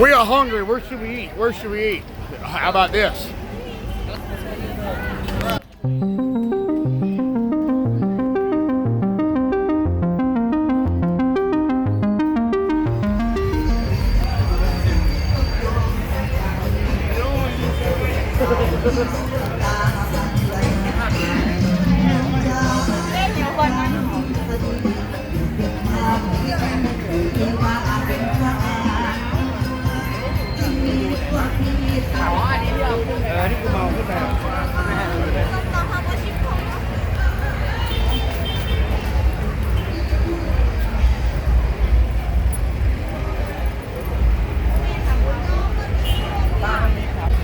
We are hungry. Where should we eat? Where should we eat? How about this?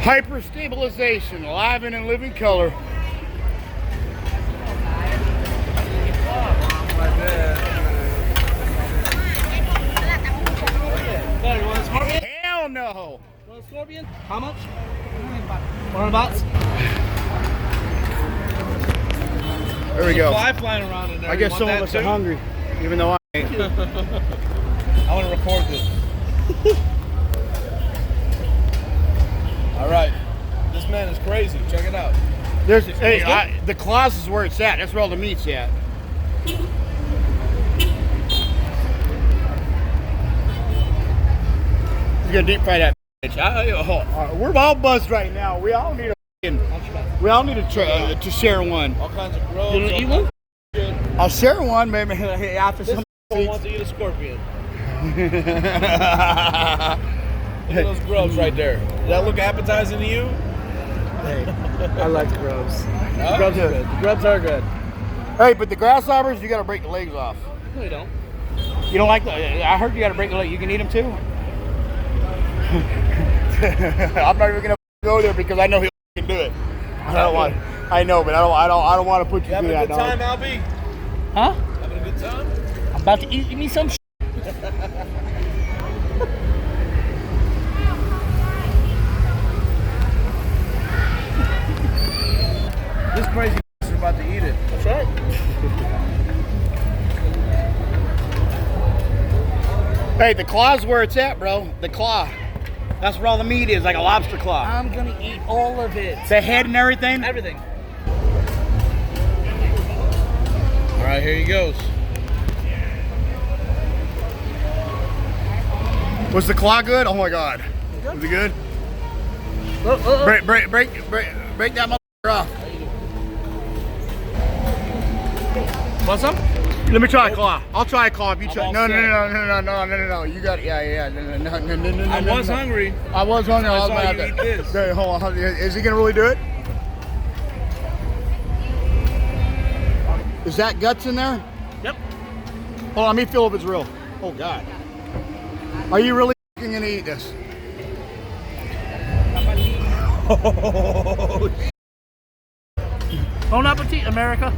Hyperstabilization, alive and in living color. Hell no! Want a scorpion? How much? 100 bucks. There we go. Fly flying around in there. I guess some of us are hungry, even though I ain't. I want to record this. All right, this man is crazy. Check it out. There's the claws is where it's at. That's where all the meat's at. He's gonna deep fry that bitch. We're all buzzed right now. We all need a to share one. All kinds of grubs. You want to eat one? I'll share one, maybe after This some. wants to eat a scorpion. Look at those grubs right there. Does that look appetizing to you? Hey, I like grubs. Huh? Grubs are good. The grubs are good. Hey, but the grasshoppers, you gotta break the legs off. No, you don't. You don't like the? I heard you gotta break the leg. You can eat them too. I'm not even gonna go there because I know he can do it. I don't want. I know, but I don't want to put you through that. Having a good time, Albie? Huh? Having a good time? I'm about to eat me some. This crazy is about to eat it. That's right. Hey, the claw's where it's at, bro. The claw. That's where all the meat is, like a lobster claw. I'm gonna eat all of it. The head and everything. Everything. All right, here he goes. Was the claw good? Oh my God. Was it good? Break that motherfucker off. Want some? Let me try a claw. I'll try a claw if you try. all No. You got it. Yeah. No. I was hungry. I was hungry. I was saw mad you at eat that. this. Okay, hold on. Is he gonna really do it? Is that guts in there? Yep. Hold on, let me feel if it's real. Oh God. Are you really gonna eat this? Bon appetit, America.